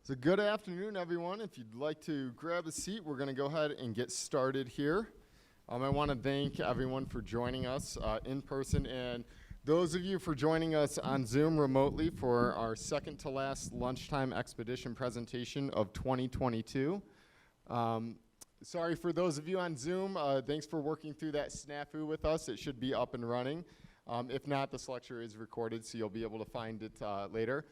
So good afternoon, everyone. If you'd like to grab a seat, we're going to go ahead and get started here. I want to thank everyone for joining us in person, and those of you for joining us on Zoom remotely for our second to last lunchtime expedition presentation of 2022. Sorry for those of you on Zoom. Thanks for working through that snafu with us. It should be up and running. If not, this lecture is recorded, so you'll be able to find it later.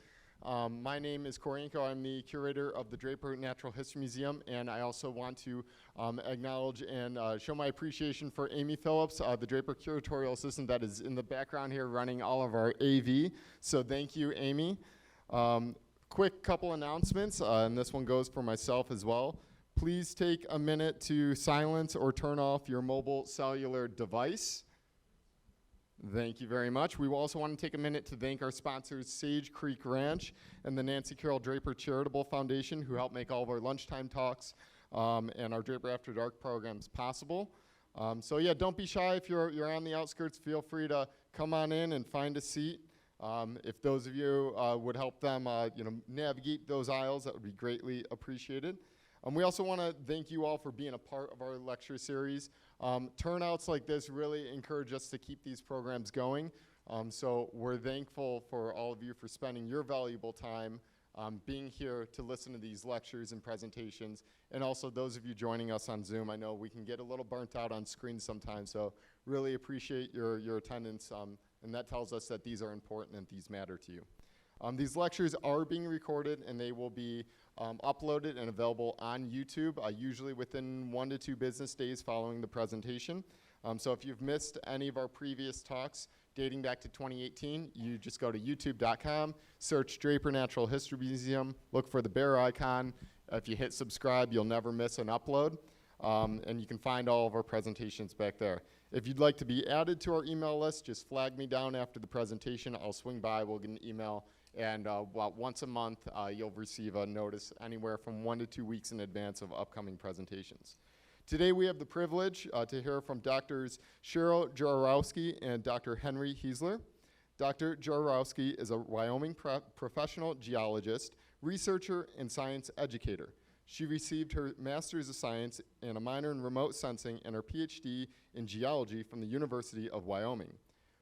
My name is Korenko. I'm the curator of the Draper Natural History Museum, and I also want to acknowledge and show my appreciation for Amy Phillips, the Draper curatorial assistant that is in the background here running all of our AV. So thank you, Amy. Quick couple announcements, and this one goes for myself as well. Please take a minute to silence or turn off your mobile cellular device. Thank you very much. We will also want to take a minute to thank our sponsors, Sage Creek Ranch and the Nancy-Carroll Draper Charitable Foundation, who help make all of our lunchtime talks and our Draper After Dark programs possible. So yeah, don't be shy if you're on the outskirts. Feel free to come on in and find a seat. If those of you would help them navigate those aisles, that would be greatly appreciated. We also want to thank you all for being a part of our lecture series. Turnouts like this really encourage us to keep these programs going. So we're thankful for all of you for spending your valuable time being here to listen to these lectures and presentations. And also those of you joining us on Zoom. I know we can get a little burnt out on screen sometimes, so really appreciate your attendance. And that tells us that these are important and these matter to you. These lectures are being recorded, and they will be uploaded and available on YouTube, usually within 1 to 2 business days following the presentation. So if you've missed any of our previous talks dating back to 2018, you just go to youtube.com, search Draper Natural History Museum, look for the bear icon. If you hit subscribe, you'll never miss an upload. And you can find all of our presentations back there. If you'd like to be added to our email list, just flag me down after the presentation. I'll swing by, we'll get an email. And once a month, you'll receive a notice anywhere from 1 to 2 weeks in advance of upcoming presentations. Today we have the privilege to hear from Drs. Cheryl Jaworowski and Dr. Henry Heasler. Dr. Jaworowski is a Wyoming professional geologist, researcher, and science educator. She received her Master's of Science and a minor in remote sensing and her PhD in geology from the University of Wyoming.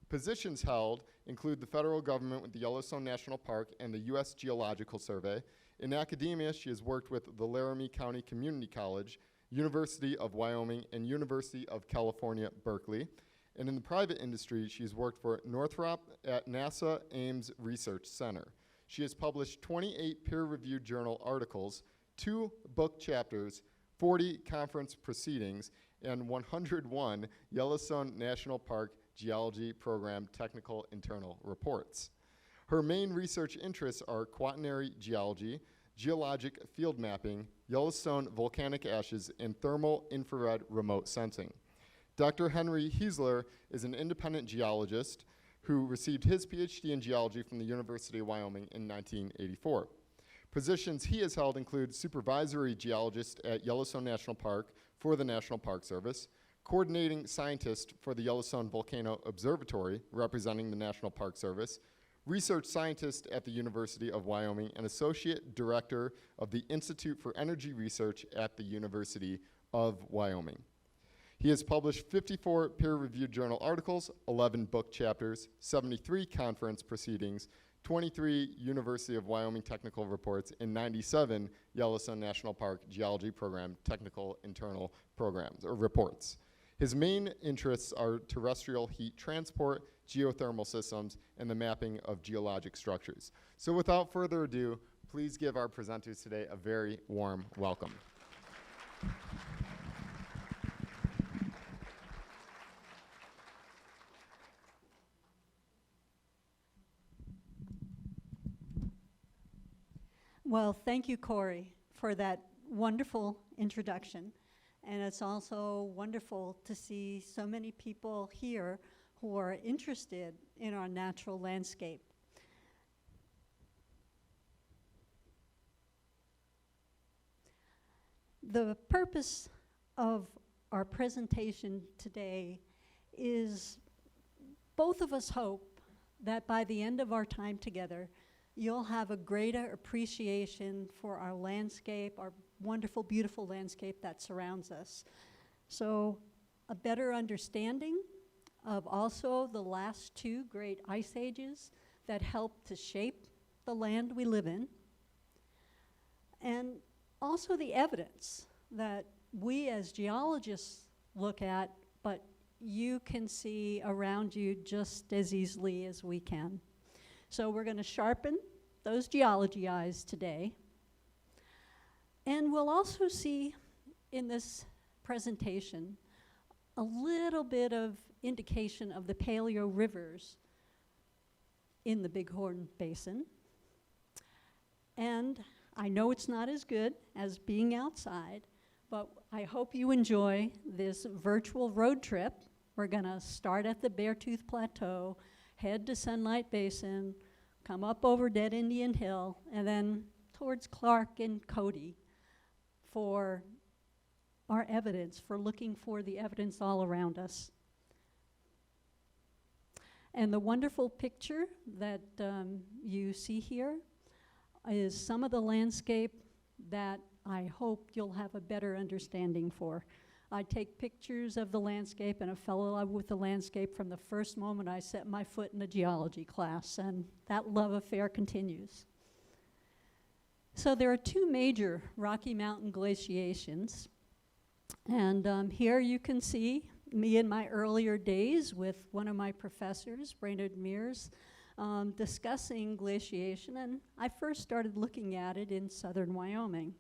Positions held include the federal government with the Yellowstone National Park and the U.S. Geological Survey. In academia, she has worked with the Laramie County Community College, University of Wyoming, and University of California Berkeley. And in the private industry, she's worked for Northrop at NASA Ames Research Center. She has published 28 peer-reviewed journal articles, 2 book chapters, 40 conference proceedings, and 101 Yellowstone National Park Geology Program Technical Internal Reports. Her main research interests are Quaternary geology, geologic field mapping, Yellowstone volcanic ashes, and thermal infrared remote sensing. Dr. Henry Heasler is an independent geologist who received his PhD in geology from the University of Wyoming in 1984. Positions he has held include supervisory geologist at Yellowstone National Park for the National Park Service, coordinating scientist for the Yellowstone Volcano Observatory, representing the National Park Service, research scientist at the University of Wyoming, and associate director of the Institute for Energy Research at the University of Wyoming. He has published 54 peer-reviewed journal articles, 11 book chapters, 73 conference proceedings, 23 University of Wyoming technical reports, and 97 Yellowstone National Park Geology Program technical internal programs or reports. His main interests are terrestrial heat transport, geothermal systems, and the mapping of geologic structures. So without further ado, please give our presenters today a very warm welcome. Well, thank you, Corey, for that wonderful introduction. And it's also wonderful to see so many people here who are interested in our natural landscape. The purpose of our presentation today is both of us hope that by the end of our time together, you'll have a greater appreciation for our landscape, our wonderful, beautiful landscape that surrounds us. So a better understanding of also the last two great ice ages that helped to shape the land we live in, and also the evidence that we as geologists look at, but you can see around you just as easily as we can. So we're going to sharpen those geology eyes today. And we'll also see in this presentation a little bit of indication of the paleorivers in the Bighorn Basin. And I know it's not as good as being outside, but I hope you enjoy this virtual road trip. We're going to start at the Beartooth Plateau, head to Sunlight Basin, come up over Dead Indian Hill, and then towards Clark and Cody for our evidence, for looking for the evidence all around us. And the wonderful picture that you see here is some of the landscape that I hope you'll have a better understanding for. I take pictures of the landscape and I fell in love with the landscape from the first moment I set my foot in a geology class, and that love affair continues. So there are two major Rocky Mountain glaciations, and here you can see me in my earlier days with one of my professors, Brainerd Mears, discussing glaciation, and I first started looking at it in southern Wyoming.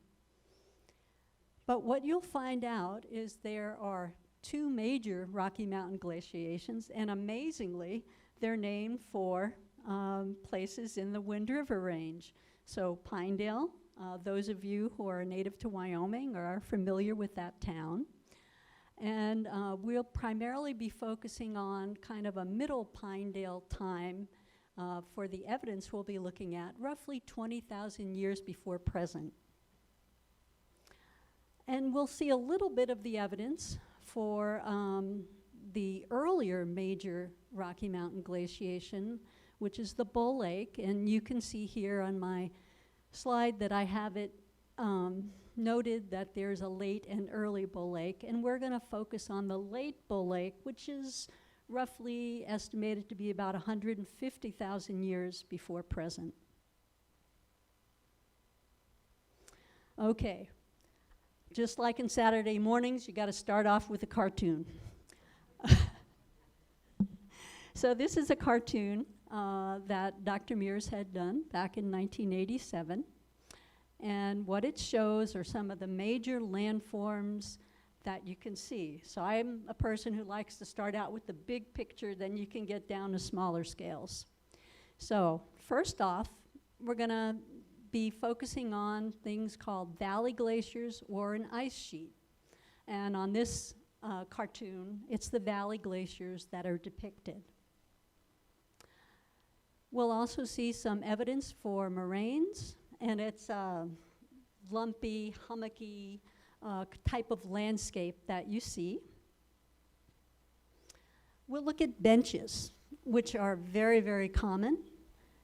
But what you'll find out is there are two major Rocky Mountain glaciations, and amazingly, they're named for places in the Wind River Range. So Pinedale, those of you who are native to Wyoming are familiar with that town. And we'll primarily be focusing on kind of a middle Pinedale time for the evidence we'll be looking at, roughly 20,000 years before present. And we'll see a little bit of the evidence for the earlier major Rocky Mountain glaciation, which is the Bull Lake. And you can see here on my slide that I have it noted that there's a late and early Bull Lake. And we're going to focus on the late Bull Lake, which is roughly estimated to be about 150,000 years before present. Okay. Just like in Saturday mornings, you got to start off with a cartoon. So this is a cartoon that Dr. Mears had done back in 1987. And what it shows are some of the major landforms that you can see. So I'm a person who likes to start out with the big picture, then you can get down to smaller scales. So first off, we're going to be focusing on things called valley glaciers or an ice sheet. And on this cartoon, it's the valley glaciers that are depicted. We'll also see some evidence for moraines, and it's a lumpy, hummocky type of landscape that you see. We'll look at benches, which are very, very common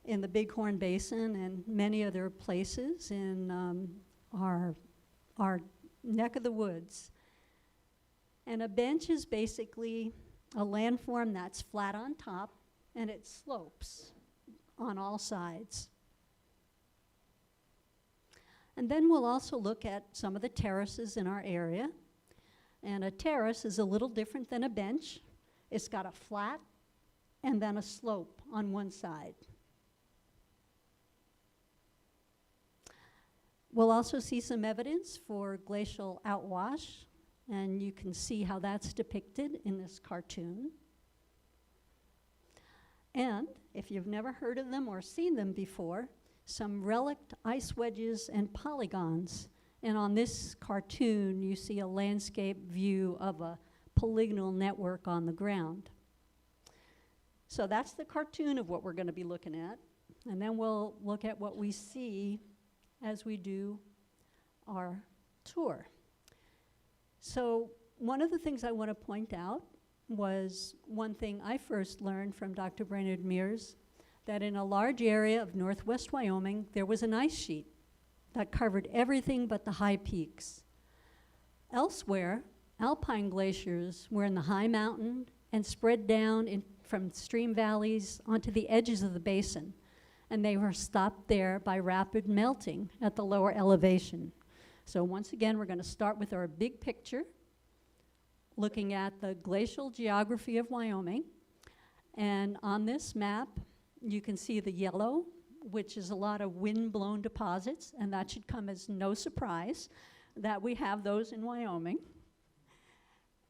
in the Bighorn Basin and many other places in our neck of the woods. And a bench is basically a landform that's flat on top and it slopes on all sides. And then we'll also look at some of the terraces in our area. And a terrace is a little different than a bench. It's got a flat and then a slope on one side. We'll also see some evidence for glacial outwash, and you can see how that's depicted in this cartoon. And if you've never heard of them or seen them before, some relict ice wedges and polygons. And on this cartoon, you see a landscape view of a polygonal network on the ground. So that's the cartoon of what we're going to be looking at. And then we'll look at what we see as we do our tour. So one of the things I want to point out was one thing I first learned from Dr. Brainerd Mears, that in a large area of northwest Wyoming, there was an ice sheet that covered everything but the high peaks. Elsewhere, alpine glaciers were in the high mountain and spread down from stream valleys onto the edges of the basin, and they were stopped there by rapid melting at the lower elevation. So once again, we're going to start with our big picture, looking at the glacial geography of Wyoming. And on this map, you can see the yellow, which is a lot of wind-blown deposits, and that should come as no surprise that we have those in Wyoming.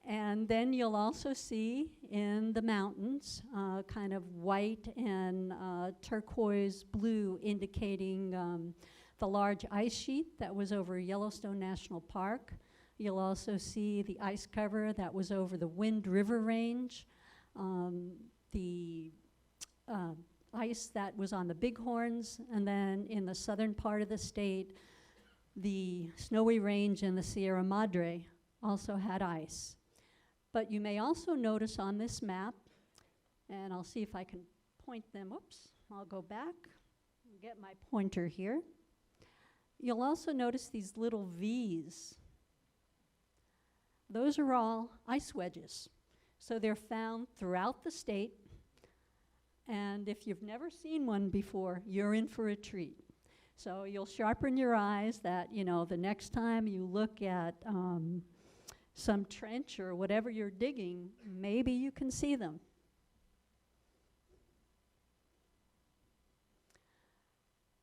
And then you'll also see in the mountains kind of white and turquoise blue indicating the large ice sheet that was over Yellowstone National Park. You'll also see the ice cover that was over the Wind River Range, the ice that was on the Bighorns, and then in the southern part of the state, the Snowy Range and the Sierra Madre also had ice. But you may also notice on this map, and I'll see if I can point them, oops, I'll go back and get my pointer here. You'll also notice these little V's. Those are all ice wedges. So they're found throughout the state, and if you've never seen one before, you're in for a treat. So you'll sharpen your eyes that, you know, the next time you look at some trench or whatever you're digging, maybe you can see them.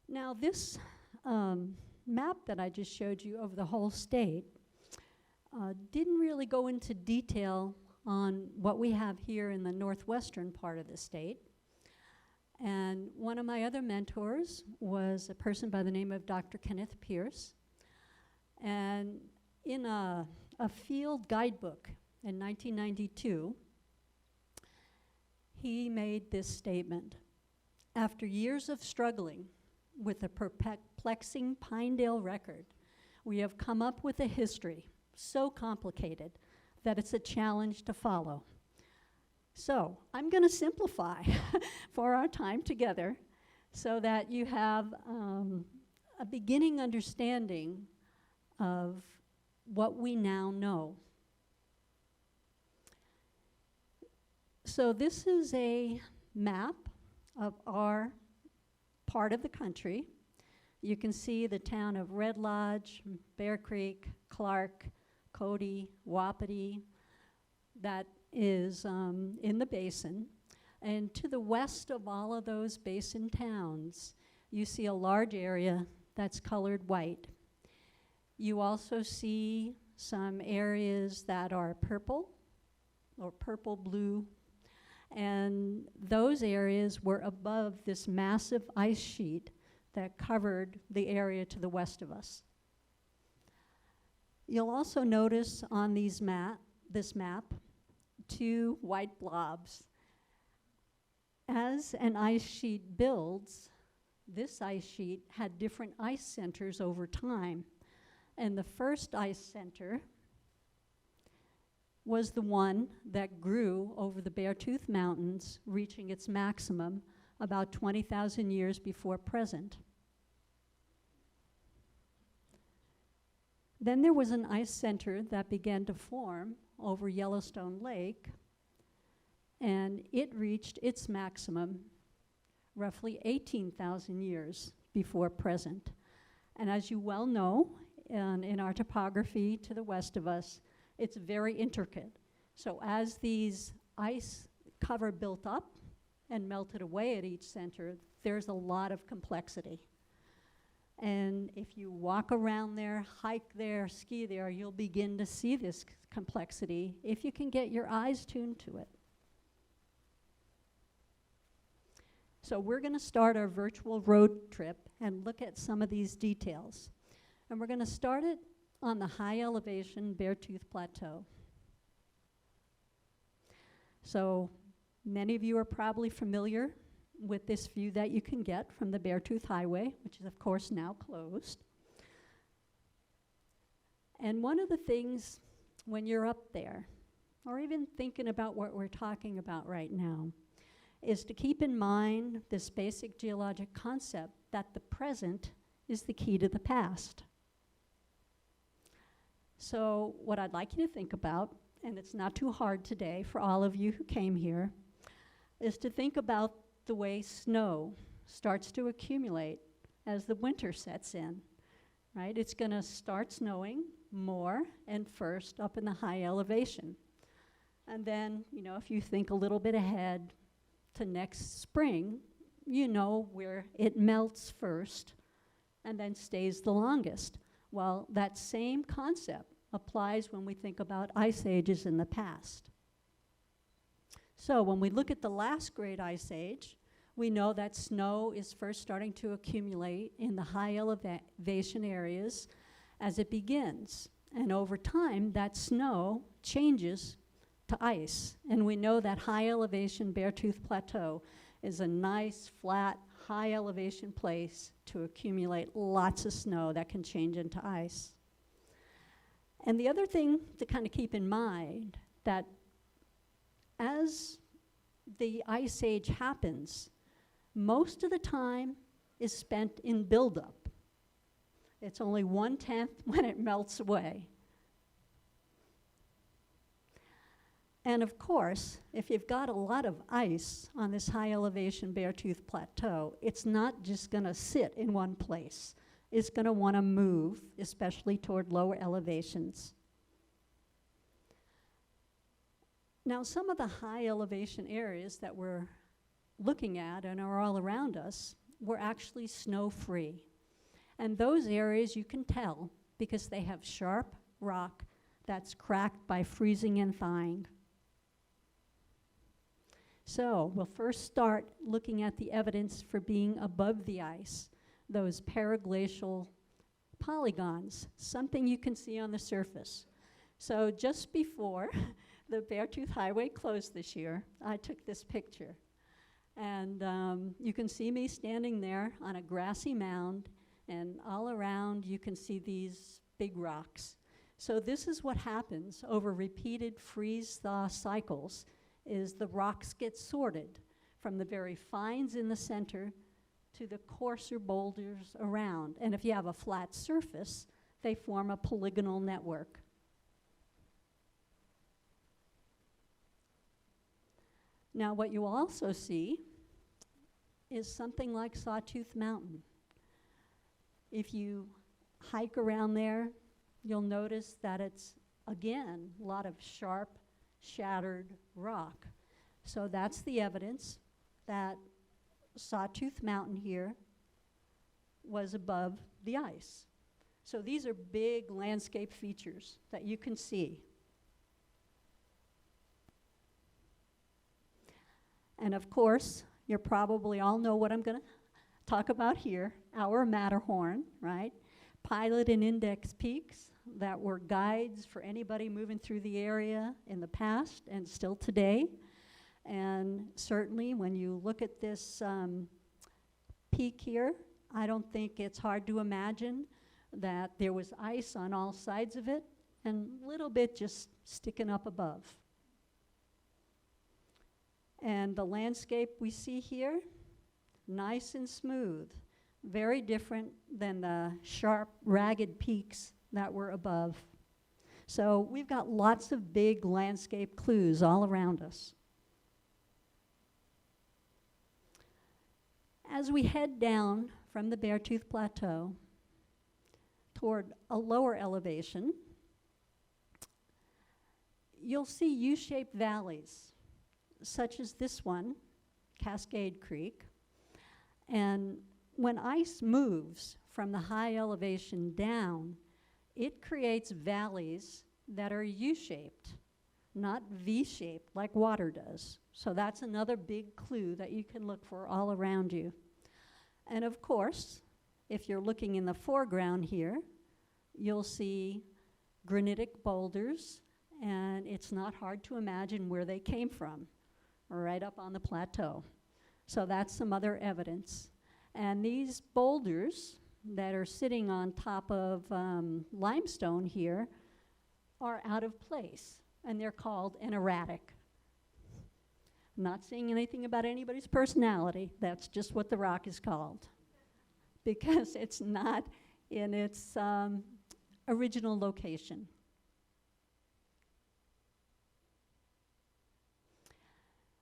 Now this map that I just showed you of the whole state didn't really go into detail on what we have here in the northwestern part of the state. And one of my other mentors was a person by the name of Dr. Kenneth Pierce. And in a field guidebook in 1992, he made this statement: after years of struggling with a perplexing Pinedale record, we have come up with a history so complicated that it's a challenge to follow. So I'm going to simplify for our time together so that you have a beginning understanding of what we now know. So this is a map of our part of the country. You can see the town of Red Lodge, Bear Creek, Clark, Cody, Wapiti, that is in the basin. And to the west of all of those basin towns, you see a large area that's colored white. You also see some areas that are purple or purple-blue, and those areas were above this massive ice sheet that covered the area to the west of us. You'll also notice on this map, two white blobs. As an ice sheet builds, this ice sheet had different ice centers over time. And the first ice center was the one that grew over the Beartooth Mountains, reaching its maximum about 20,000 years before present. Then there was an ice center that began to form over Yellowstone Lake, and it reached its maximum roughly 18,000 years before present. And as you well know, in our topography to the west of us, it's very intricate. So as these ice cover built up and melted away at each center, there's a lot of complexity. And if you walk around there, hike there, ski there, you'll begin to see this complexity if you can get your eyes tuned to it. So we're going to start our virtual road trip and look at some of these details. And we're going to start it on the high elevation Beartooth Plateau. So many of you are probably familiar with this view that you can get from the Beartooth Highway, which is of course now closed. And one of the things when you're up there, or even thinking about what we're talking about right now, is to keep in mind this basic geologic concept that the present is the key to the past. So what I'd like you to think about, and it's not too hard today for all of you who came here, is to think about the way snow starts to accumulate as the winter sets in, right? It's gonna start snowing more and first up in the high elevation. And then, you know, if you think a little bit ahead to next spring, you know where it melts first and then stays the longest. Well, that same concept applies when we think about ice ages in the past. So when we look at the last great ice age, we know that snow is first starting to accumulate in the high elevation areas as it begins. And over time, that snow changes to ice. And we know that high elevation Beartooth Plateau is a nice, flat, high elevation place to accumulate lots of snow that can change into ice. And the other thing to kind of keep in mind, that as the ice age happens, most of the time is spent in buildup. It's only 1/10 when it melts away. And of course, if you've got a lot of ice on this high elevation Beartooth Plateau, it's not just gonna sit in one place. It's gonna wanna move, especially toward lower elevations. Now, some of the high elevation areas that we're looking at and are all around us were actually snow-free. And those areas you can tell because they have sharp rock that's cracked by freezing and thawing. So we'll first start looking at the evidence for being above the ice, those paraglacial polygons, something you can see on the surface. So just before the Beartooth Highway closed this year, I took this picture. And you can see me standing there on a grassy mound, and all around you can see these big rocks. So this is what happens over repeated freeze-thaw cycles, is the rocks get sorted from the very fines in the center to the coarser boulders around. And if you have a flat surface, they form a polygonal network. Now, what you also see is something like Sawtooth Mountain. If you hike around there, you'll notice that it's, again, a lot of sharp, shattered rock. So that's the evidence that Sawtooth Mountain here was above the ice. So these are big landscape features that you can see. And of course, you probably all know what I'm going to talk about here, our Matterhorn, right? Pilot and index peaks that were guides for anybody moving through the area in the past and still today. And certainly when you look at this peak here, I don't think it's hard to imagine that there was ice on all sides of it and a little bit just sticking up above. And the landscape we see here, nice and smooth, very different than the sharp, ragged peaks that were above. So we've got lots of big landscape clues all around us. As we head down from the Beartooth Plateau toward a lower elevation, you'll see U-shaped valleys, such as this one, Cascade Creek. And when ice moves from the high elevation down, it creates valleys that are U-shaped, not V-shaped like water does. So that's another big clue that you can look for all around you. And of course, if you're looking in the foreground here, you'll see granitic boulders, and it's not hard to imagine where they came from, right up on the plateau. So that's some other evidence. And these boulders that are sitting on top of limestone here are out of place, and they're called an erratic. Not saying anything about anybody's personality. That's just what the rock is called, because it's not in its original location.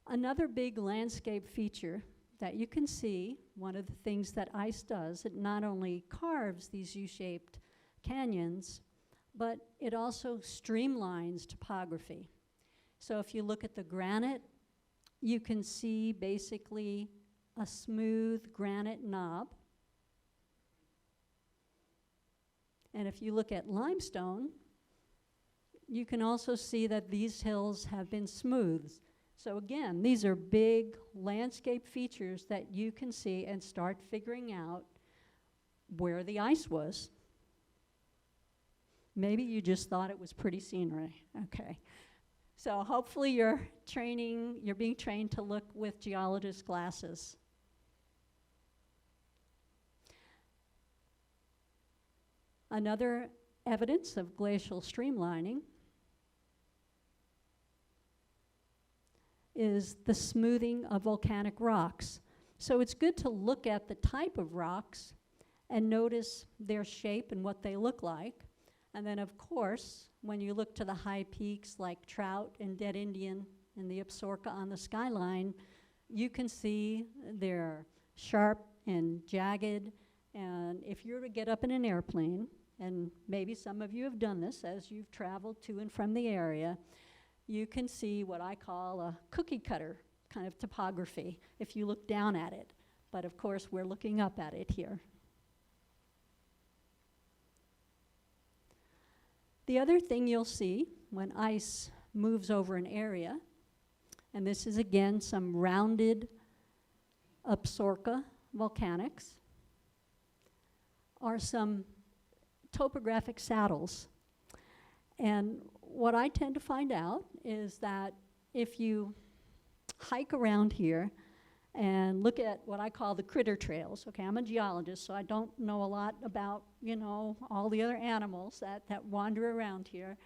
Another big landscape feature that you can see, one of the things that ice does, it not only carves these U-shaped canyons, but it also streamlines topography. So if you look at the granite, you can see basically a smooth granite knob. And if you look at limestone, you can also see that these hills have been smoothed. So again, these are big landscape features that you can see and start figuring out where the ice was. Maybe you just thought it was pretty scenery. Okay. So hopefully you're being trained to look with geologist glasses. Another evidence of glacial streamlining is the smoothing of volcanic rocks. So it's good to look at the type of rocks and notice their shape and what they look like. And then, of course, when you look to the high peaks like Trout and Dead Indian and the Absaroka on the skyline, you can see they're sharp and jagged. And if you were to get up in an airplane, and maybe some of you have done this as you've traveled to and from the area, you can see what I call a cookie cutter kind of topography if you look down at it. But of course, we're looking up at it here. The other thing you'll see when ice moves over an area, and this is again some rounded Absaroka volcanics, are some topographic saddles. And what I tend to find out is that if you hike around here and look at what I call the critter trails, okay, I'm a geologist, so I don't know a lot about, all the other animals that wander around here,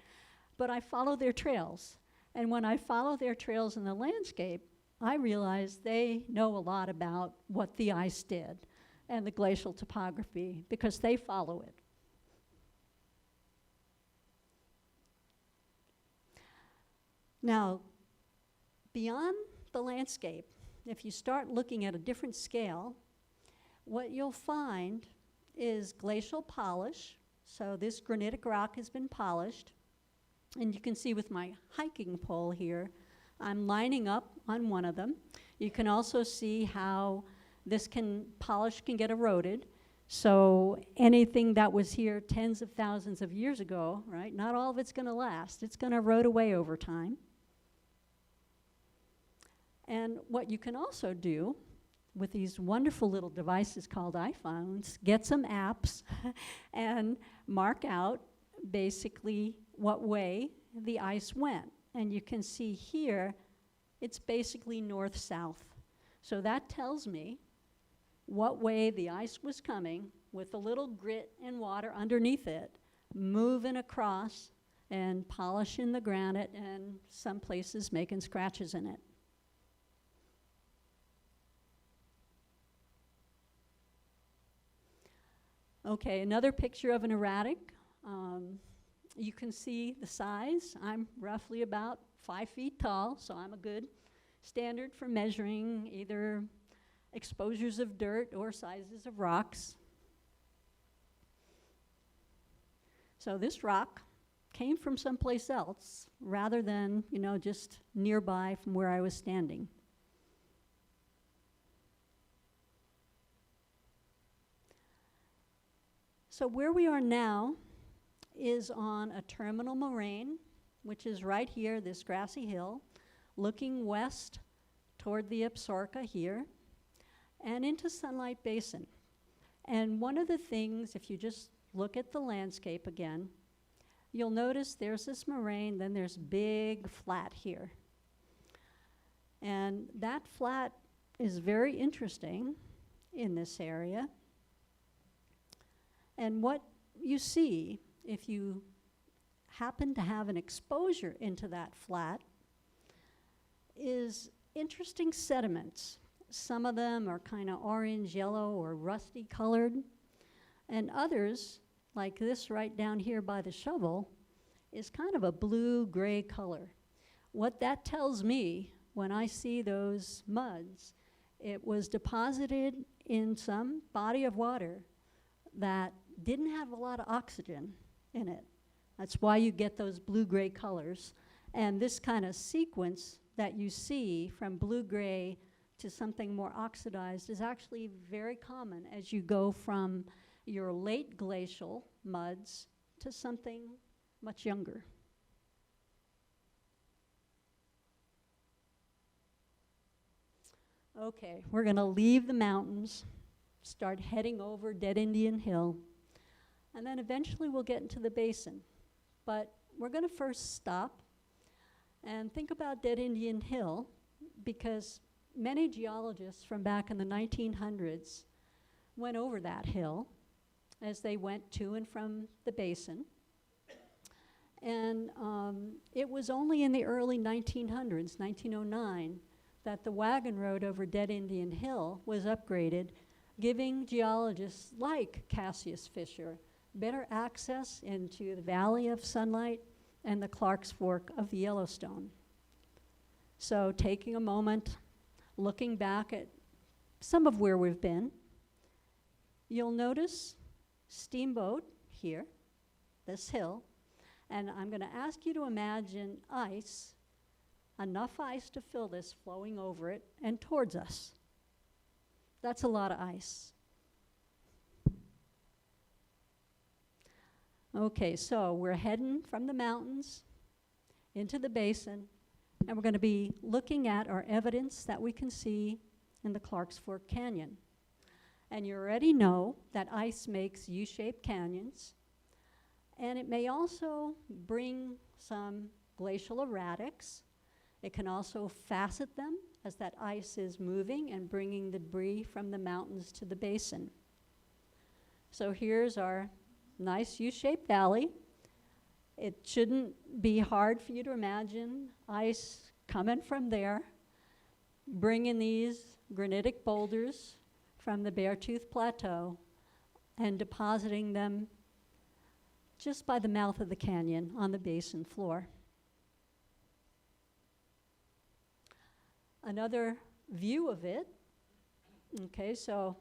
but I follow their trails. And when I follow their trails in the landscape, I realize they know a lot about what the ice did and the glacial topography because they follow it. Now, beyond the landscape, if you start looking at a different scale, what you'll find is glacial polish. So this granitic rock has been polished. And you can see with my hiking pole here, I'm lining up on one of them. You can also see how this polish can get eroded. So anything that was here tens of thousands of years ago, right, not all of it's going to last. It's going to erode away over time. And what you can also do with these wonderful little devices called iPhones, get some apps and mark out basically what way the ice went. And you can see here, it's basically north-south. So that tells me what way the ice was coming with a little grit and water underneath it, moving across and polishing the granite and some places making scratches in it. Okay, another picture of an erratic. You can see the size. I'm roughly about 5 feet tall, so I'm a good standard for measuring either exposures of dirt or sizes of rocks. So this rock came from someplace else rather than, just nearby from where I was standing. So where we are now is on a terminal moraine, which is right here, this grassy hill, looking west toward the Absaroka here, and into Sunlight Basin. And one of the things, if you just look at the landscape again, you'll notice there's this moraine, then there's big flat here. And that flat is very interesting in this area. And what you see, if you happen to have an exposure into that flat, is interesting sediments. Some of them are kind of orange, yellow, or rusty colored, and others, like this right down here by the shovel, is kind of a blue-gray color. What that tells me, when I see those muds, it was deposited in some body of water that didn't have a lot of oxygen in it. That's why you get those blue-gray colors. And this kind of sequence that you see from blue-gray to something more oxidized is actually very common as you go from your late glacial muds to something much younger. Okay, we're going to leave the mountains, start heading over Dead Indian Hill, and then eventually we'll get into the basin. But we're going to first stop and think about Dead Indian Hill, because many geologists from back in the 1900s went over that hill as they went to and from the basin. And it was only in the early 1900s, 1909, that the wagon road over Dead Indian Hill was upgraded, giving geologists like Cassius Fisher better access into the Valley of Sunlight and the Clark's Fork of the Yellowstone. So taking a moment, looking back at some of where we've been, you'll notice Steamboat here, this hill, and I'm going to ask you to imagine ice, enough ice to fill this, flowing over it and towards us. That's a lot of ice. Okay, so we're heading from the mountains into the basin, and we're going to be looking at our evidence that we can see in the Clark's Fork Canyon. And you already know that ice makes U-shaped canyons, and it may also bring some glacial erratics. It can also facet them as that ice is moving and bringing the debris from the mountains to the basin. So here's our nice U-shaped valley. It shouldn't be hard for you to imagine ice coming from there, bringing these granitic boulders from the Beartooth Plateau and depositing them just by the mouth of the canyon on the basin floor. Another view of it, okay, so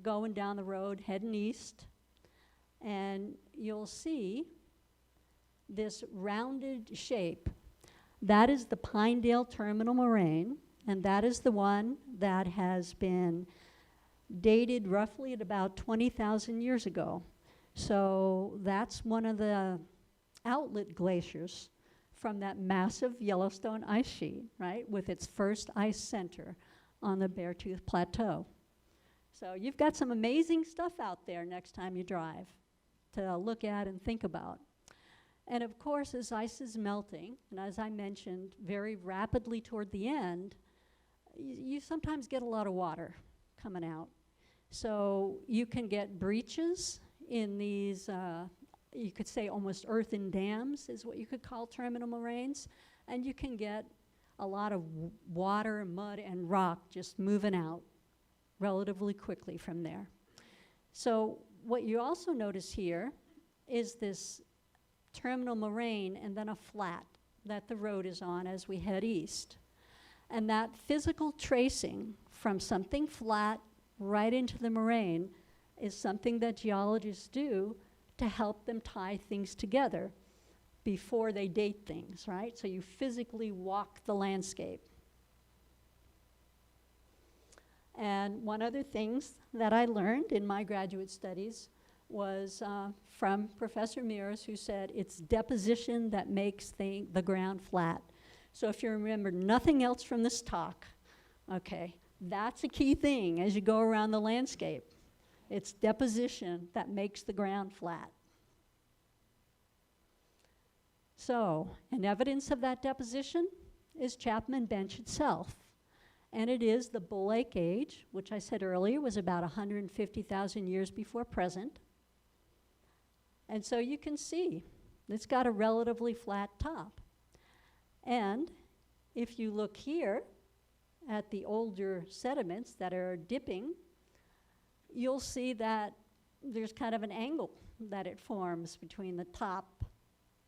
going down the road, heading east, and you'll see this rounded shape. That is the Pinedale Terminal Moraine, and that is the one that has been dated roughly at about 20,000 years ago. So that's one of the outlet glaciers from that massive Yellowstone ice sheet, right, with its first ice center on the Beartooth Plateau. So you've got some amazing stuff out there next time you drive to look at and think about. And of course, as ice is melting, and as I mentioned, very rapidly toward the end, you sometimes get a lot of water coming out. So you can get breaches in these, you could say almost earthen dams is what you could call terminal moraines, and you can get a lot of water, mud, and rock just moving out relatively quickly from there. So what you also notice here is this terminal moraine and then a flat that the road is on as we head east. And that physical tracing from something flat right into the moraine is something that geologists do to help them tie things together before they date things, right? So you physically walk the landscape. And one other things that I learned in my graduate studies was from Professor Mears, who said it's deposition that makes the ground flat. So if you remember nothing else from this talk, okay, that's a key thing as you go around the landscape. It's deposition that makes the ground flat. So, and evidence of that deposition is Chapman Bench itself. And it is the Bull Lake Age, which I said earlier was about 150,000 years before present. And so you can see it's got a relatively flat top. And if you look here at the older sediments that are dipping, you'll see that there's kind of an angle that it forms between the top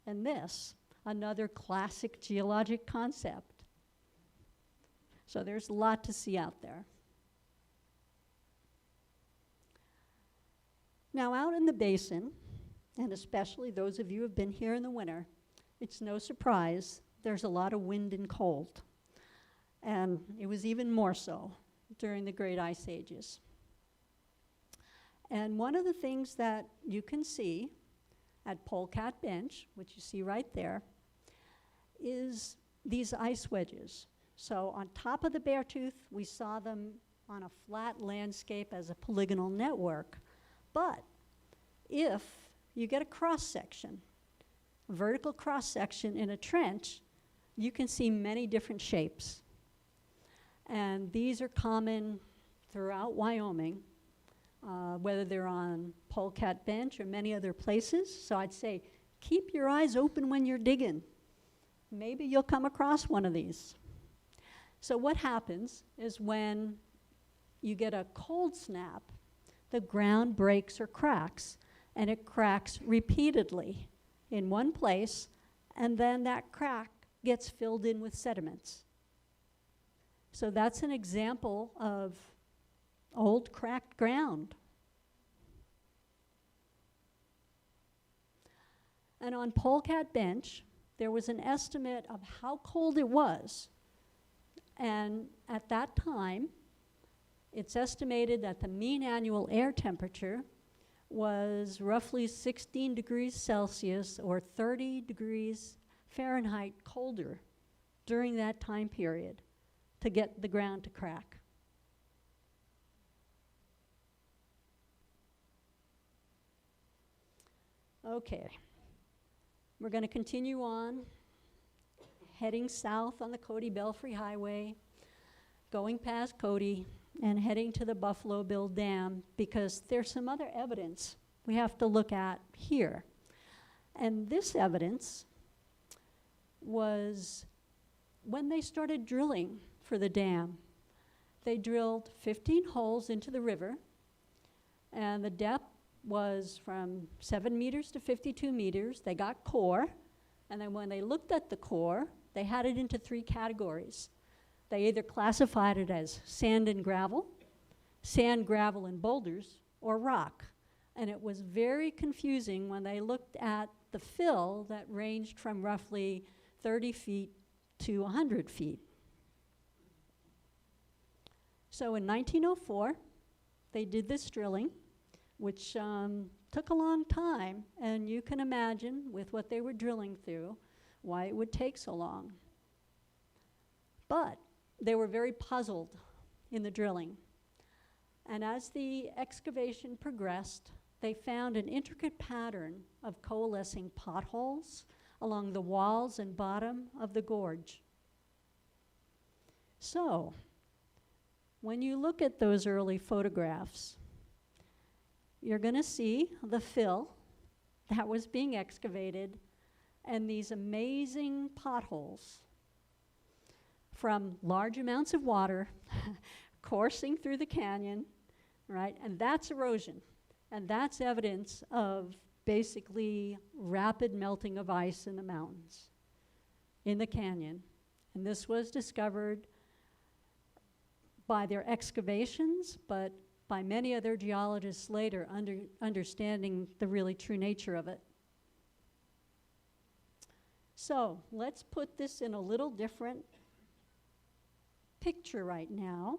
and this, another classic geologic concept. So there's a lot to see out there. Now out in the basin, and especially those of you who have been here in the winter, it's no surprise there's a lot of wind and cold. And it was even more so during the Great Ice Ages. And one of the things that you can see at Polecat Bench, which you see right there, is these ice wedges. So on top of the Beartooth, we saw them on a flat landscape as a polygonal network. But if you get a cross-section, a vertical cross-section in a trench, you can see many different shapes. And these are common throughout Wyoming, whether they're on Polecat Bench or many other places. So I'd say keep your eyes open when you're digging. Maybe you'll come across one of these. So what happens is when you get a cold snap, the ground breaks or cracks, and it cracks repeatedly in one place, and then that crack gets filled in with sediments. So that's an example of old cracked ground. And on Polecat Bench, there was an estimate of how cold it was. And at that time, it's estimated that the mean annual air temperature was roughly 16 degrees Celsius or 30 degrees Fahrenheit colder during that time period to get the ground to crack. Okay, we're going to continue on, heading south on the Cody Belfry Highway, going past Cody, and heading to the Buffalo Bill Dam, because there's some other evidence we have to look at here. And this evidence was when they started drilling for the dam. They drilled 15 holes into the river, and the depth was from 7 meters to 52 meters. They got core, and then when they looked at the core, they had it into 3 categories. They either classified it as sand, gravel, and boulders, or rock. And it was very confusing when they looked at the fill that ranged from roughly 30 feet to 100 feet. So in 1904, they did this drilling, which took a long time, and you can imagine with what they were drilling through why it would take so long. But they were very puzzled in the drilling. And as the excavation progressed, they found an intricate pattern of coalescing potholes along the walls and bottom of the gorge. So, when you look at those early photographs, you're going to see the fill that was being excavated and these amazing potholes from large amounts of water coursing through the canyon, right? And that's erosion. And that's evidence of basically rapid melting of ice in the mountains, in the canyon. And this was discovered by their excavations, but by many other geologists later understanding the really true nature of it. So let's put this in a little different picture right now.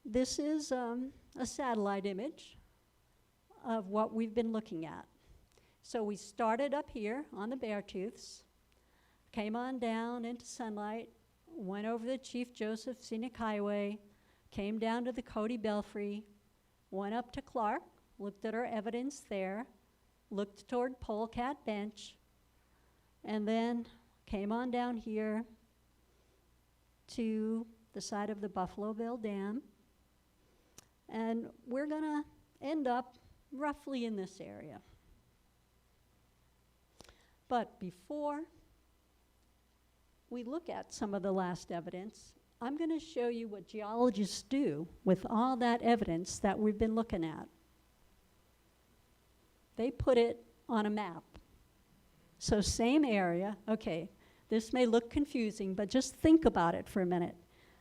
This is a satellite image of what we've been looking at. So we started up here on the Beartooths, came on down into sunlight, went over the Chief Joseph Scenic Highway, came down to the Cody Belfry, went up to Clark, looked at our evidence there, looked toward Polecat Bench, and then came on down here to the side of the Buffalo Bill Dam. And we're going to end up roughly in this area. But before we look at some of the last evidence, I'm going to show you what geologists do with all that evidence that we've been looking at. They put it on a map. So same area, okay, this may look confusing, but just think about it for a minute.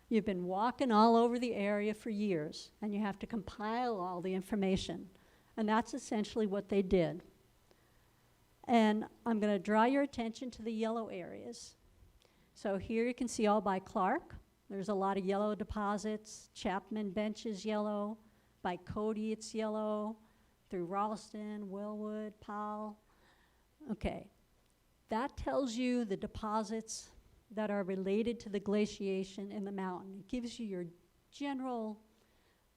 You've been walking all over the area for years, and you have to compile all the information. And that's essentially what they did. And I'm going to draw your attention to the yellow areas. So here you can see all by Clark. There's a lot of yellow deposits. Chapman Bench is yellow. By Cody, it's yellow. Through Ralston, Willwood, Powell. Okay, that tells you the deposits that are related to the glaciation in the mountain. It gives you your general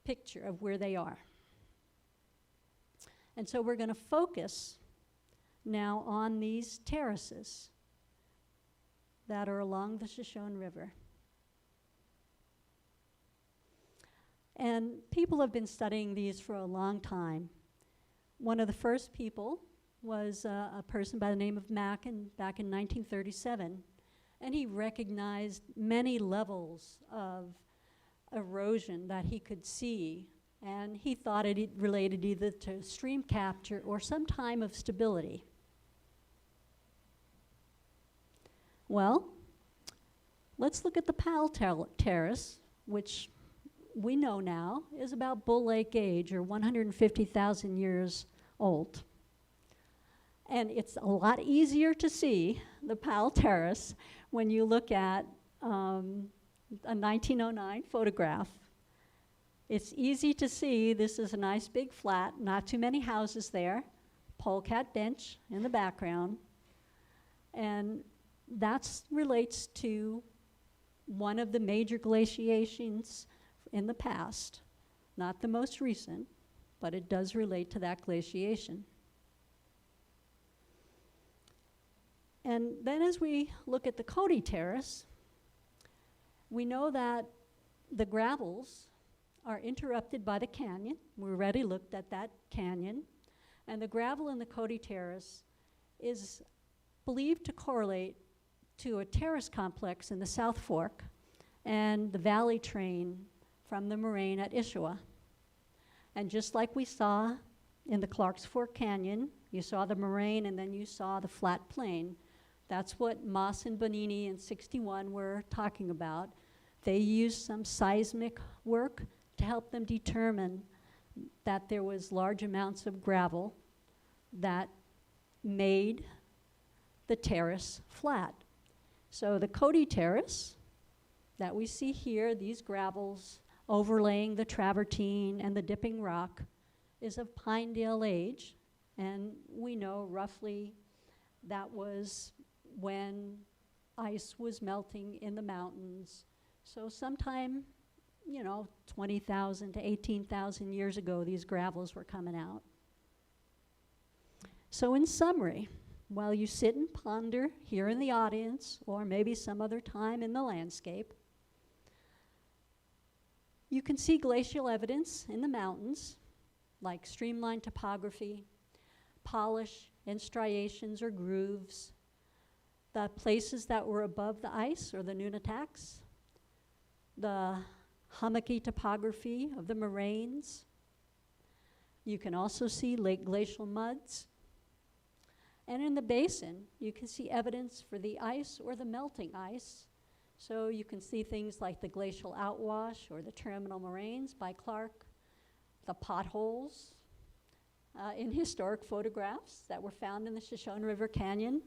picture of where they are. And so we're going to focus now on these terraces that are along the Shoshone River. And people have been studying these for a long time. One of the first people was a person by the name of Mackin back in 1937, and he recognized many levels of erosion that he could see, and he thought it related either to stream capture or some time of stability. Well, let's look at the Powell Terrace, which we know now is about Bull Lake age, or 150,000 years old. And it's a lot easier to see the Powell Terrace when you look at a 1909 photograph. It's easy to see this is a nice big flat, not too many houses there, polecat bench in the background, and that relates to one of the major glaciations in the past, not the most recent, but it does relate to that glaciation. And then as we look at the Cody Terrace, we know that the gravels are interrupted by the canyon. We already looked at that canyon. And the gravel in the Cody Terrace is believed to correlate to a terrace complex in the South Fork and the valley train from the moraine at Issawa. And just like we saw in the Clark's Fork Canyon, you saw the moraine and then you saw the flat plain. That's what Moss and Bonini in '61 were talking about. They used some seismic work to help them determine that there was large amounts of gravel that made the terrace flat. So the Cody Terrace that we see here, these gravels overlaying the travertine and the dipping rock, is of Pinedale age, and we know roughly that was when ice was melting in the mountains. So sometime, 20,000 to 18,000 years ago, these gravels were coming out. So in summary, while you sit and ponder here in the audience, or maybe some other time in the landscape, you can see glacial evidence in the mountains, like streamlined topography, polish and striations or grooves, the places that were above the ice or the nunataks, the hummocky topography of the moraines. You can also see lake glacial muds. And in the basin, you can see evidence for the ice or the melting ice. So you can see things like the glacial outwash or the terminal moraines by Clark, the potholes in historic photographs that were found in the Shoshone River Canyon,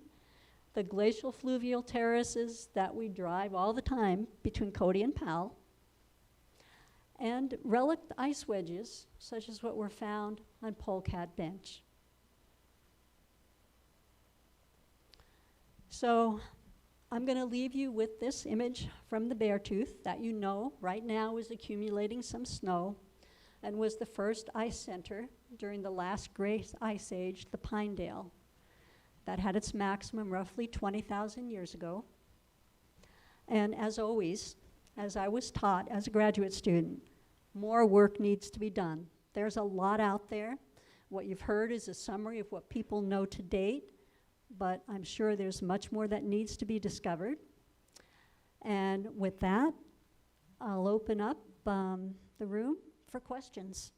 the glacial fluvial terraces that we drive all the time between Cody and Powell, and relic ice wedges, such as what were found on Polecat Bench. So I'm going to leave you with this image from the Beartooth that you know right now is accumulating some snow and was the first ice center during the last great ice age, the Pinedale. That had its maximum roughly 20,000 years ago. And as always, as I was taught as a graduate student, more work needs to be done. There's a lot out there. What you've heard is a summary of what people know to date, but I'm sure there's much more that needs to be discovered. And with that, I'll open up the room for questions.